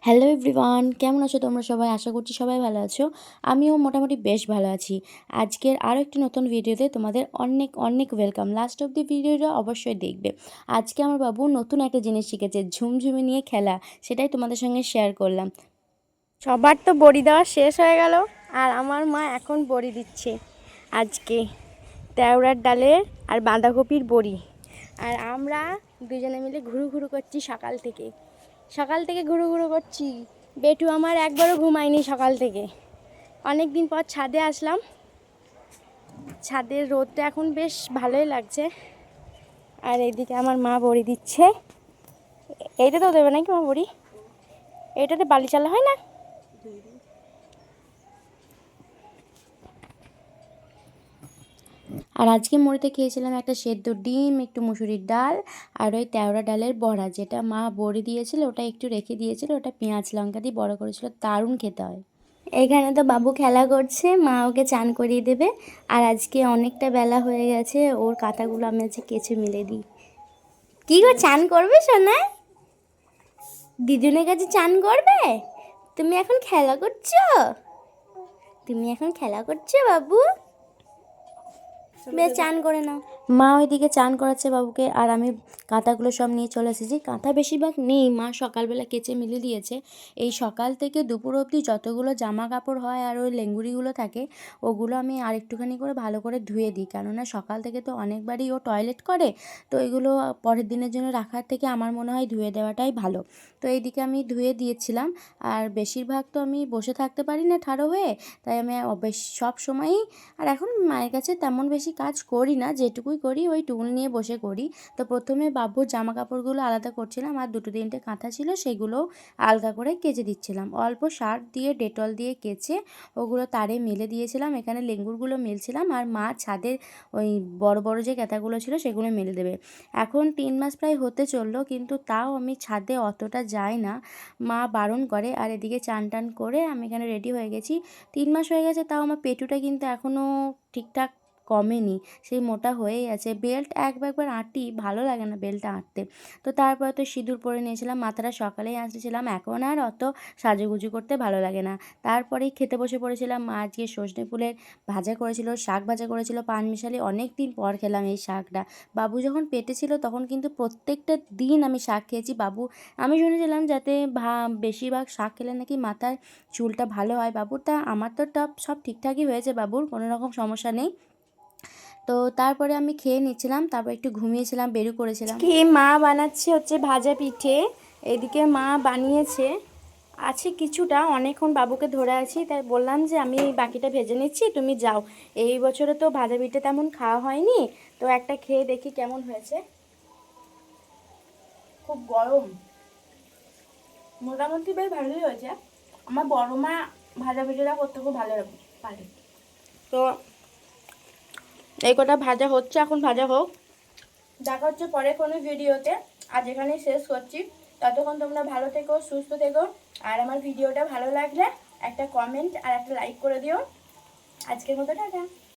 Hello everyone, কেমন আছো তোমরা সবাই? আশা করছি সবাই ভালো আছো। আমিও মোটামুটি বেশ ভালো আছি। আজকের আরও একটি নতুন ভিডিওতে তোমাদের অনেক অনেক ওয়েলকাম। লাস্ট অব দি ভিডিওটা অবশ্যই দেখবে। আজকে আমার বাবু নতুন একটা জিনিস শিখেছে, ঝুমঝুমি নিয়ে খেলা। সেটাই তোমাদের সঙ্গে শেয়ার করলাম। সবার তো বড়ি দেওয়া শেষ হয়ে গেল, আর আমার মা এখন বড়ি দিচ্ছে। আজকে তেওড়ার ডালের আর বাঁধাকপির বড়ি। আর আমরা দুজনে মিলে ঘুরু ঘুরু করছি সকাল থেকে ঘুরু ঘুরু করছি। বেটু আমার একবারও ঘুমায়নি সকাল থেকে। অনেক দিন পর ছাদে আসলাম। ছাদের রোদটা এখন বেশ ভালোই লাগছে। আর এইদিকে আমার মা বড়ি দিচ্ছে। এইটা তো দেবে নাকি মা বড়ি? এইটাতে বালি চালা হয় না? আর আজকে মুড়িতে খেয়েছিলাম একটা সেদ্ধ ডিম, একটু মুসুরির ডাল আর ওই তেওড়া ডালের বড়া, যেটা মা বড়ি দিয়েছিল ওটা একটু রেখে দিয়েছিল, ওটা পেঁয়াজ লঙ্কা দিয়ে বড় করেছিল, দারুণ খেতে হয়। এখানে তো বাবু খেলা করছে, মা ওকে চান করিয়ে দেবে। আর আজকে অনেকটা বেলা হয়ে গেছে, ওর কাঁথাগুলো আমি আজকে কেচে মিলে দিই। কি গো, চান করবে সোনায়? দিদুনের কাছে চান করবে? তুমি এখন খেলা করছো? বাবু? বেশ, চান করে নাও। মা ওইদিকে চান করাচ্ছে বাবুকে, আর আমি কাঁথাগুলো সব নিয়ে চলে এসেছি। কাঁথা বেশিরভাগ নেই, মা সকালবেলা কেচে মিলে দিয়েছে। এই সকাল থেকে দুপুর অবধি যতগুলো জামা কাপড় হয় আর ওই লেঙ্গুরিগুলো থাকে, ওগুলো আমি আর একটুখানি করে ভালো করে ধুয়ে দিই, কেননা সকাল থেকে তো অনেকবারই ও টয়লেট করে। তো এগুলো পরের দিনের জন্য রাখার থেকে আমার মনে হয় ধুয়ে দেওয়াটাই ভালো। তো এইদিকে আমি ধুয়ে দিয়েছিলাম। আর বেশিরভাগ তো আমি বসে থাকতে পারি না ঠাড়ো হয়ে, তাই আমি সব সময়ই, আর এখন মায়ের কাছে তেমন বেশি কাজ করি না, যেটুকুই করি ওই টুল নিয়ে বসে করি। তো প্রথমে বাবুর জামা কাপড়গুলো আলাদা করছিলাম, আর দুটো তিনটে কাঁথা ছিল সেগুলো আলগা করে কেচে দিচ্ছিলাম। অল্প সার্ফ দিয়ে ডেটল দিয়ে কেচে ওগুলো তারে মেলে দিয়েছিলাম। এখানে লেঙ্গুরগুলো মেলছিলাম, আর মা ছাদের ওই বড় বড় যে কাঁথাগুলো ছিল সেগুলো মেলে দেবে। এখন 3 মাস প্রায় হতে চললো, কিন্তু তাও আমি ছাদে অতটা যাই না, মা বারণ করে। আর এদিকে চান টান করে আমি এখানে রেডি হয়ে গেছি। 3 মাস হয়ে গেছে, তাও আমার পেটুটা কিন্তু এখনও ঠিকঠাক কমেনি, সেই মোটা হয়েই আছে। বেল্ট একবার আঁটি, ভালো লাগে না বেল্টটা আঁটতে। তো তারপরে তো সিঁদুর পরে নিয়েছিলাম, মাথাটা সকালেই আসছিলাম, এখন আর অত সাজুগুজু করতে ভালো লাগে না। তারপরেই খেতে বসে পড়েছিলাম। মা আজকে সজনে ফুলের ভাজা করেছিল, শাক ভাজা করেছিল পানমিশালি। অনেক দিন পর খেলাম এই শাকটা। বাবু যখন পেটে ছিল তখন কিন্তু প্রত্যেকটা দিন আমি শাক খেয়েছি। আমি শুনেছিলাম যাতে বেশিরভাগ শাক খেলে নাকি মাথার চুলটা ভালো হয় বাবুর। তা আমার তো সব ঠিকঠাকই হয়েছে, বাবুর কোনো রকম সমস্যা নেই। তো তারপরে আমি খেয়ে নিচ্ছিলাম, তারপর একটু ঘুমিয়েছিলাম, বেরু করেছিলাম। কি মা বানাচ্ছে হচ্ছে ভাজা পিঠে। এদিকে মা বানিয়েছে, আছে কিছুটা, অনেকক্ষণ বাবুকে ধরে আছি, তাই বললাম যে আমি বাকিটা ভেজে নিচ্ছি, তুমি যাও। এই বছরে তো ভাজা পিঠে তেমন খাওয়া হয়নি, তো একটা খেয়ে দেখি কেমন হয়েছে। খুব গরম, মোটামুটি বেশ ভালোই হয়েছে। আমার বড় মা ভাজা পিঠেটা করতে খুব ভালো পারে। তো এই কটা ভাজা হচ্ছে, এখন ভাজা হোক। দেখা হচ্ছে পরে কোনো ভিডিওতে। আজ এখানেই শেষ করছি। ততক্ষণ তোমরা ভালো থেকো, সুস্থ থেকো। আর আমার ভিডিওটা ভালো লাগলে একটা কমেন্ট আর একটা লাইক করে দিও। আজকের মতো টাটা।